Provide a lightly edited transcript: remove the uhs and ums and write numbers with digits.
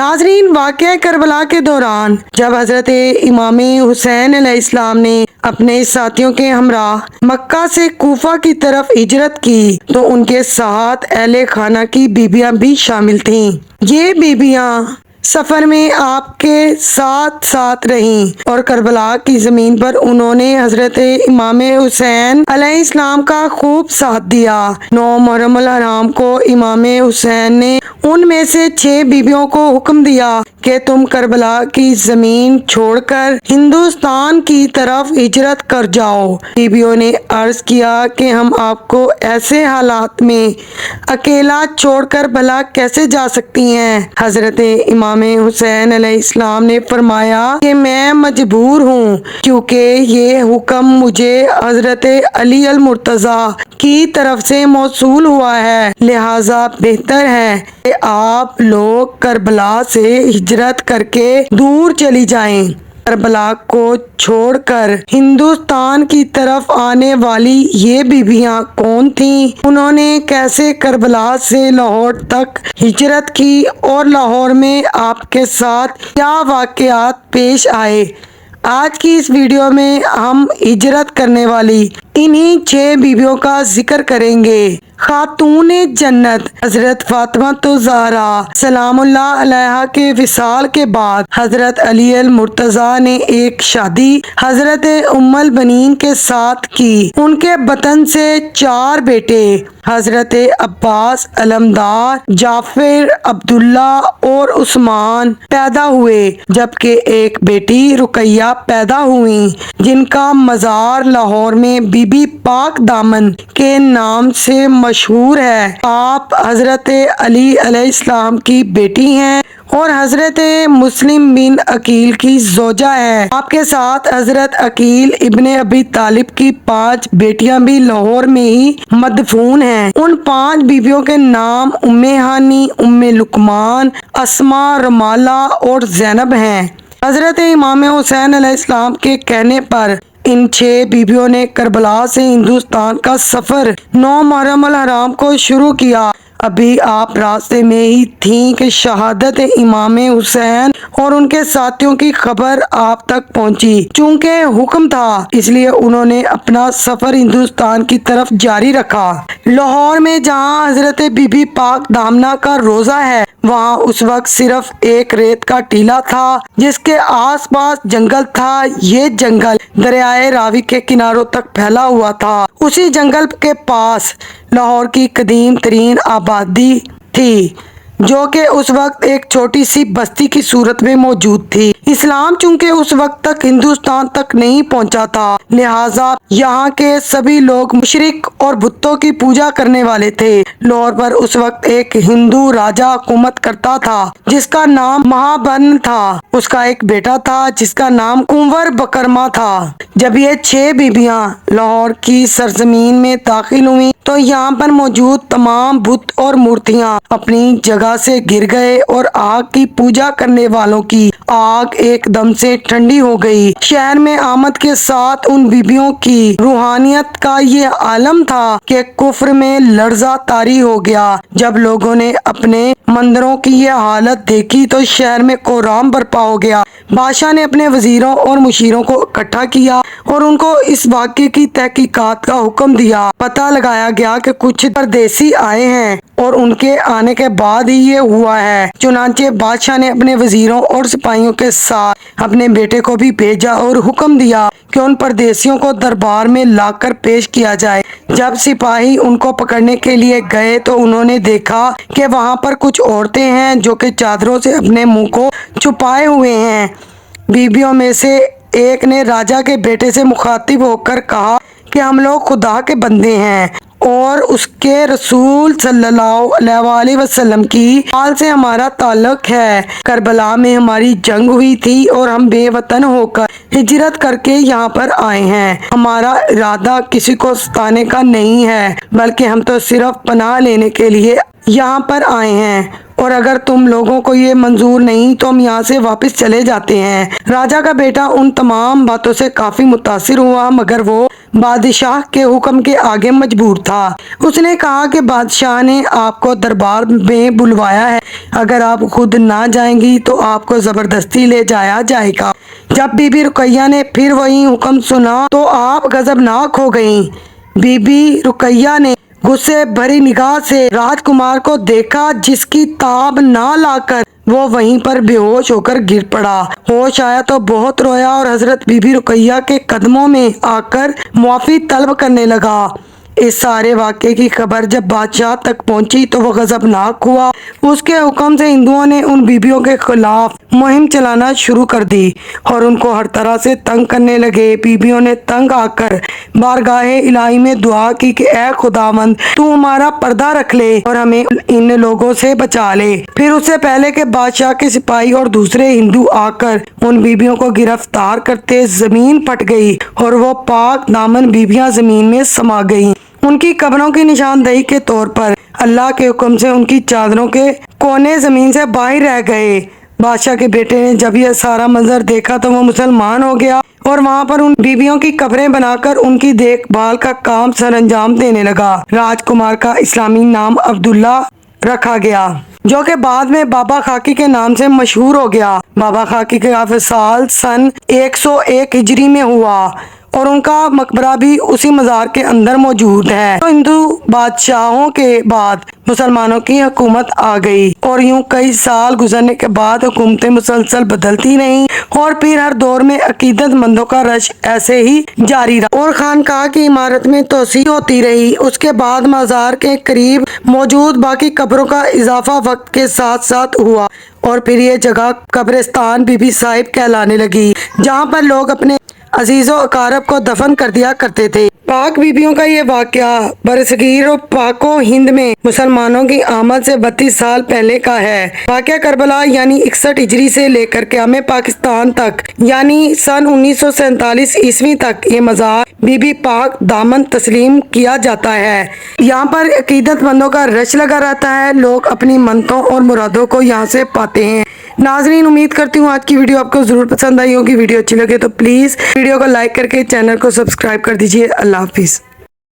ناظرین، واقعہ کربلا کے دوران جب حضرت امام حسین علیہ السلام نے اپنے ساتھیوں کے ہمراہ مکہ سے کوفہ کی طرف ہجرت کی تو ان کے ساتھ اہل خانہ کی بیویاں بھی شامل تھیں۔ یہ بیویاں سفر میں آپ کے ساتھ ساتھ رہیں اور کربلا کی زمین پر انہوں نے حضرت امام حسین علیہ السلام کا خوب ساتھ دیا۔ 9 محرم الحرام کو امام حسین نے ان میں سے 6 بیویوں کو حکم دیا کہ تم کربلا کی زمین چھوڑ کر ہندوستان کی طرف ہجرت کر جاؤ۔ بیویوں نے عرض کیا کہ ہم آپ کو ایسے حالات میں اکیلا چھوڑ کر بھلا کیسے جا سکتی ہیں؟ حضرت امام حسین علیہ السلام نے فرمایا کہ میں مجبور ہوں، کیونکہ یہ حکم مجھے حضرت علی المرتضی کی طرف سے موصول ہوا ہے، لہذا بہتر ہے کہ آپ لوگ کربلا سے ہجرت کر کے دور چلی جائیں۔ کربلا کو چھوڑ کر ہندوستان کی طرف آنے والی یہ بیویاں کون تھیں؟ انہوں نے کیسے کربلا سے لاہور تک ہجرت کی اور لاہور میں آپ کے ساتھ کیا واقعات پیش آئے؟ آج کی اس ویڈیو میں ہم ہجرت کرنے والی انہی 6 بیویوں کا ذکر کریں گے۔ خاتون جنت حضرت فاطمہ الزہرا سلام اللہ علیہا کے وصال کے بعد حضرت علی المرتضی نے ایک شادی حضرت ام البنین کے ساتھ کی۔ ان کے بطن سے 4 بیٹے حضرت عباس، علمدار، جعفر، عبداللہ اور عثمان پیدا ہوئے، جبکہ ایک بیٹی رقیہ پیدا ہوئی جن کا مزار لاہور میں بی بی پاک دامن کے نام سے مشہور ہے۔ آپ حضرت علی علیہ السلام کی بیٹی ہیں اور حضرت مسلم بن عقیل کی زوجہ ہے۔ آپ کے ساتھ حضرت عقیل ابن ابی طالب کی 5 بیٹیاں بھی لاہور میں ہی مدفون ہیں۔ ان 5 بیویوں کے نام ام ہانی، ام لقمان، اسما، رمالہ اور زینب ہیں۔ حضرت امام حسین علیہ السلام کے کہنے پر ان 6 بیویوں نے کربلا سے ہندوستان کا سفر 9 محرم الحرام کو شروع کیا۔ ابھی آپ راستے میں ہی تھیں کہ شہادت امام حسین اور ان کے ساتھیوں کی خبر آپ تک پہنچی۔ چونکہ حکم تھا، اس لیے انہوں نے اپنا سفر ہندوستان کی طرف جاری رکھا۔ لاہور میں جہاں حضرت بی بی پاک دامنہ کا روضہ ہے، وہاں اس وقت صرف ایک ریت کا ٹیلہ تھا جس کے آس پاس جنگل تھا۔ یہ جنگل دریائے راوی کے کناروں تک پھیلا ہوا تھا۔ اسی جنگل کے پاس لاہور کی قدیم ترین آبادی تھی، جو کہ اس وقت ایک چھوٹی سی بستی کی صورت میں موجود تھی۔ اسلام چونکہ اس وقت تک ہندوستان تک نہیں پہنچا تھا، لہٰذا یہاں کے سبھی لوگ مشرک اور بتوں کی پوجا کرنے والے تھے۔ لاہور پر اس وقت ایک ہندو راجا حکومت کرتا تھا جس کا نام مہابن تھا۔ اس کا ایک بیٹا تھا جس کا نام کنور بکرما تھا۔ جب یہ 6 بیویاں لاہور کی سرزمین میں داخل ہوئیں تو یہاں پر موجود تمام بت اور مورتیاں اپنی جگہ سے گر گئے اور آگ کی پوجا کرنے والوں کی آگ ایک دم سے ٹھنڈی ہو گئی۔ شہر میں آمد کے ساتھ ان بیویوں کی روحانیت کا یہ عالم تھا کہ کفر میں لرزہ طاری ہو گیا۔ جب لوگوں نے اپنے مندروں کی یہ حالت دیکھی تو شہر میں کوہرام برپا ہو گیا۔ بادشاہ نے اپنے وزیروں اور مشیروں کو اکٹھا کیا اور ان کو اس واقعے کی تحقیقات کا حکم دیا۔ پتہ لگایا گیا کہ کچھ پردیسی آئے ہیں اور ان کے آنے کے بعد ہی یہ ہوا ہے۔ چنانچہ بادشاہ نے اپنے وزیروں اور سپاہیوں کے ساتھ اپنے بیٹے کو بھی بھیجا اور حکم دیا کہ ان پردیسیوں کو دربار میں لا کر پیش کیا جائے۔ جب سپاہی ان کو پکڑنے کے لیے گئے تو انہوں نے دیکھا کہ وہاں پر کچھ عورتیں ہیں جو کہ چادروں سے اپنے منہ کو چھپائے ہوئے ہیں۔ بیویوں میں سے ایک نے راجا کے بیٹے سے مخاطب ہو کر کہا کہ ہم لوگ خدا کے بندے ہیں اور اس کے رسول صلی اللہ علیہ وآلہ وسلم کی آل سے ہمارا تعلق ہے۔ کربلا میں ہماری جنگ ہوئی تھی اور ہم بے وطن ہو کر ہجرت کر کے یہاں پر آئے ہیں۔ ہمارا ارادہ کسی کو ستانے کا نہیں ہے، بلکہ ہم تو صرف پناہ لینے کے لیے یہاں پر آئے ہیں اور اگر تم لوگوں کو یہ منظور نہیں تو ہم یہاں سے واپس چلے جاتے ہیں۔ راجا کا بیٹا ان تمام باتوں سے کافی متاثر ہوا، مگر وہ بادشاہ کے حکم کے آگے مجبور تھا۔ اس نے کہا کہ بادشاہ نے آپ کو دربار میں بلوایا ہے، اگر آپ خود نہ جائیں گی تو آپ کو زبردستی لے جایا جائے گا۔ جب بی بی رقیہ نے پھر وہی حکم سنا تو آپ غضبناک ہو گئیں۔ بی بی رقیہ نے غصے بھری نگاہ سے راجکمار کو دیکھا، جس کی تاب نہ لا کر وہ وہیں پر بے ہوش ہو کر گر پڑا۔ ہوش آیا تو بہت رویا اور حضرت بی بی رقیہ کے قدموں میں آ کر معافی طلب کرنے لگا۔ اس سارے واقعے کی خبر جب بادشاہ تک پہنچی تو وہ غضبناک ہوا۔ اس کے حکم سے ہندوؤں نے ان بیبیوں کے خلاف مہم چلانا شروع کر دی اور ان کو ہر طرح سے تنگ کرنے لگے۔ بیبیوں نے تنگ آ کر بارگاہ الہی میں دعا کی کہ اے خداوند، تو ہمارا پردہ رکھ لے اور ہمیں ان لوگوں سے بچا لے۔ پھر اس سے پہلے کہ بادشاہ کے سپاہی اور دوسرے ہندو آ کر ان بیبیوں کو گرفتار کرتے، زمین پھٹ گئی اور وہ پاک دامن بیبیاں زمین میں سما گئیں۔ ان کی قبروں کی نشاندہی کے طور پر اللہ کے حکم سے ان کی چادروں کے کونے زمین سے باہر رہ گئے۔ بادشاہ کے بیٹے نے جب یہ سارا منظر دیکھا تو وہ مسلمان ہو گیا اور وہاں پر ان بیبیوں کی قبریں بنا کر ان کی دیکھ بھال کا کام سر انجام دینے لگا۔ راجکمار کا اسلامی نام عبداللہ رکھا گیا، جو کہ بعد میں بابا خاکی کے نام سے مشہور ہو گیا۔ بابا خاکی کا وصال سن 101 ہجری میں ہوا اور ان کا مقبرہ بھی اسی مزار کے اندر موجود ہے۔ تو ہندو بادشاہوں کے بعد مسلمانوں کی حکومت آ گئی اور یوں کئی سال گزرنے کے بعد حکومتیں مسلسل بدلتی رہیں اور پھر ہر دور میں عقیدت مندوں کا رش ایسے ہی جاری رہا اور خانقاہ کی عمارت میں توسیع ہوتی رہی۔ اس کے بعد مزار کے قریب موجود باقی قبروں کا اضافہ وقت کے ساتھ ساتھ ہوا اور پھر یہ جگہ قبرستان بی بی صاحب کہلانے لگی، جہاں پر لوگ اپنے عزیز و اقارب کو دفن کر دیا کرتے تھے۔ پاک بیبیوں کا یہ واقعہ برصغیر و پاک و ہند میں مسلمانوں کی آمد سے 32 سال پہلے کا ہے۔ واقعہ کربلا یعنی 61 ہجری سے لے کر قیام پاکستان تک یعنی سن 1947 عیسوی تک یہ مزار بی بی پاک دامن تسلیم کیا جاتا ہے۔ یہاں پر عقیدت مندوں کا رش لگا رہتا ہے، لوگ اپنی منتوں اور مرادوں کو یہاں سے پاتے ہیں۔ ناظرین، امید کرتی ہوں آج کی ویڈیو آپ کو ضرور پسند آئی ہوگی۔ ویڈیو اچھی لگے تو پلیز ویڈیو کو لائک کر کے چینل کو سبسکرائب کر دیجیے۔ اللہ حافظ۔